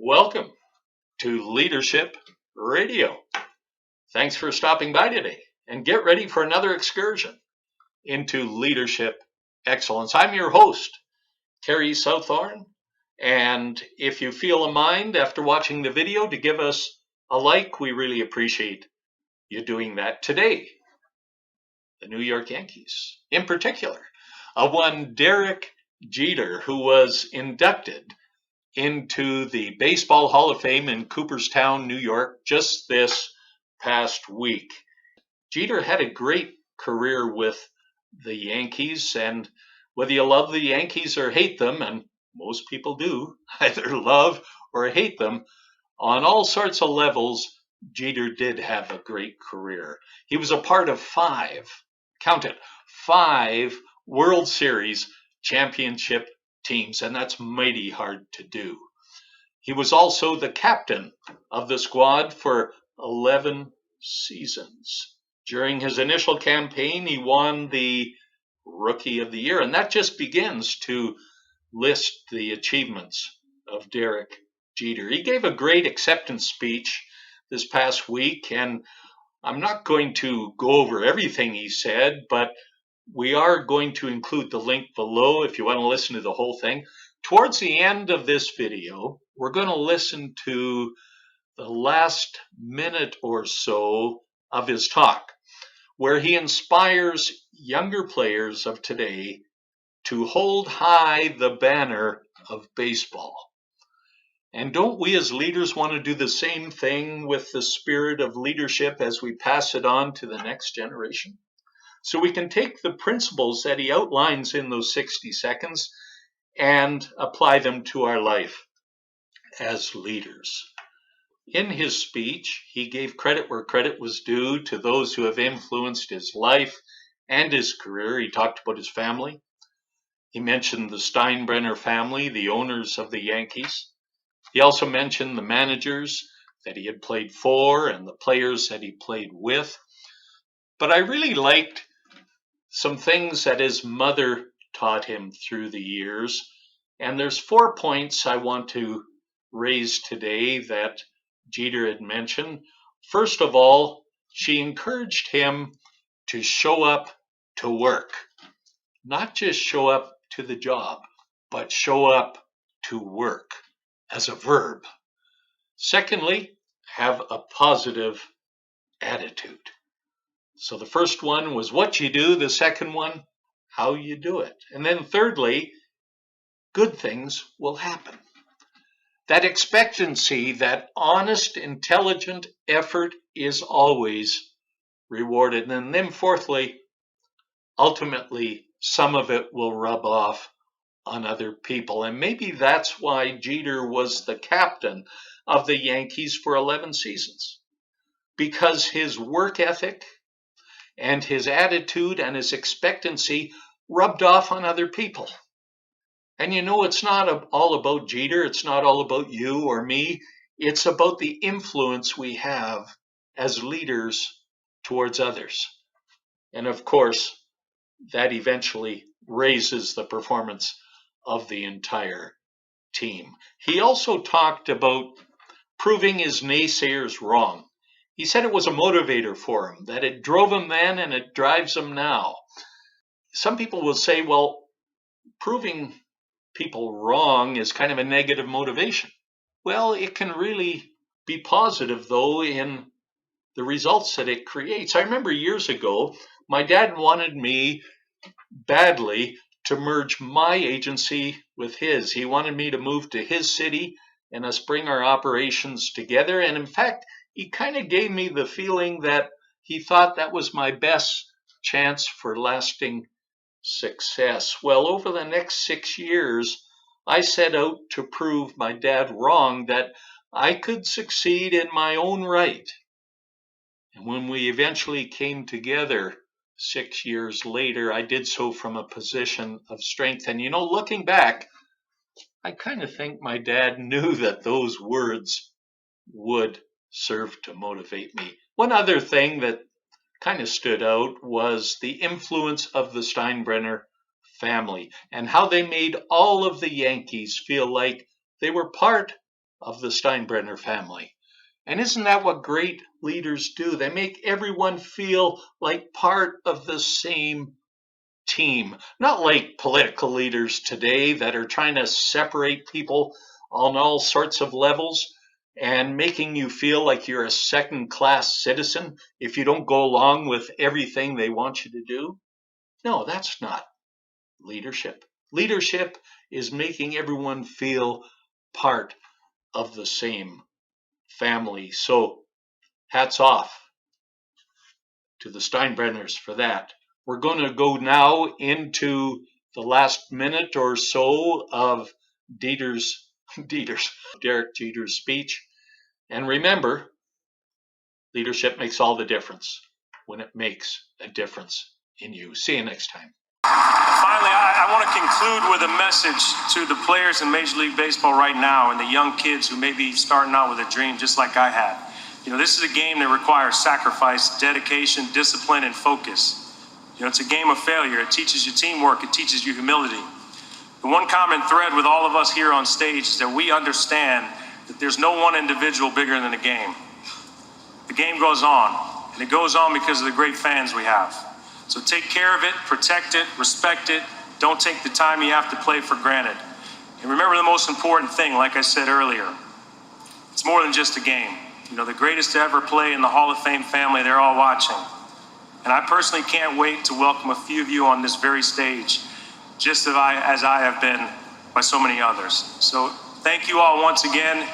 Welcome to Leadership Radio. Thanks for stopping by today and get ready for another excursion into leadership excellence. I'm your host, Terry Southorn, and if you feel a mind after watching the video to give us a like, we really appreciate you doing that today. The New York Yankees, in particular, one Derek Jeter, who was inducted into the Baseball Hall of Fame in Cooperstown, New York, just this past week. Jeter had a great career with the Yankees, and whether you love the Yankees or hate them, and most people do, either love or hate them, on all sorts of levels, Jeter did have a great career. He was a part of five World Series championship teams, and that's mighty hard to do. He was also the captain of the squad for 11 seasons. During his initial campaign, he won the Rookie of the Year, and that just begins to list the achievements of Derek Jeter. He gave a great acceptance speech this past week, and I'm not going to go over everything he said, but we are going to include the link below if you want to listen to the whole thing. Towards the end of this video, we're going to listen to the last minute or so of his talk, where he inspires younger players of today to hold high the banner of baseball. And don't we as leaders want to do the same thing with the spirit of leadership as we pass it on to the next generation? So we can take the principles that he outlines in those 60 seconds and apply them to our life as leaders. In his speech, he gave credit where credit was due to those who have influenced his life and his career. He talked about his family. He mentioned the Steinbrenner family, the owners of the Yankees. He also mentioned the managers that he had played for and the players that he played with. But I really liked some things that his mother taught him through the years. And there's 4 points I want to raise today that Jeter had mentioned. First of all, she encouraged him to show up to work. Not just show up to the job, but show up to work as a verb. Secondly, have a positive attitude. So the first one was what you do. The second one, how you do it. And then thirdly, good things will happen. That expectancy, that honest, intelligent effort is always rewarded. And then fourthly, ultimately, some of it will rub off on other people. And maybe that's why Jeter was the captain of the Yankees for 11 seasons. Because his work ethic and his attitude and his expectancy rubbed off on other people. And you know, it's not all about Jeter. It's not all about you or me. It's about the influence we have as leaders towards others. And of course, that eventually raises the performance of the entire team. He also talked about proving his naysayers wrong. He said it was a motivator for him, that it drove him then and it drives him now. Some people will say, well, proving people wrong is kind of a negative motivation. Well, it can really be positive, though, in the results that it creates. I remember years ago, my dad wanted me badly to merge my agency with his. He wanted me to move to his city and us bring our operations together. And in fact, he kind of gave me the feeling that he thought that was my best chance for lasting success. Well, over the next 6 years, I set out to prove my dad wrong, that I could succeed in my own right. And when we eventually came together 6 years later, I did so from a position of strength. And you know, looking back, I kind of think my dad knew that those words would serve to motivate me. One other thing that kind of stood out was the influence of the Steinbrenner family and how they made all of the Yankees feel like they were part of the Steinbrenner family. And isn't that what great leaders do? They make everyone feel like part of the same team, not like political leaders today that are trying to separate people on all sorts of levels and making you feel like you're a second class citizen if you don't go along with everything they want you to do. No, that's not leadership. Leadership is making everyone feel part of the same family. So hats off to the Steinbrenners for that. We're going to go now into the last minute or so of Derek Jeter's speech. And remember, leadership makes all the difference when it makes a difference in you. See you next time. Finally, I want to conclude with a message to the players in Major League Baseball right now and the young kids who may be starting out with a dream just like I had. You know, this is a game that requires sacrifice, dedication, discipline, and focus. You know, it's a game of failure. It teaches you teamwork. It teaches you humility. The one common thread with all of us here on stage is that we understand that there's no one individual bigger than the game. The game goes on, and it goes on because of the great fans we have. So take care of it, protect it, respect it. Don't take the time you have to play for granted. And remember the most important thing, like I said earlier, it's more than just a game. You know, the greatest to ever play in the Hall of Fame family, they're all watching. And I personally can't wait to welcome a few of you on this very stage, just as I have been by so many others. So thank you all once again.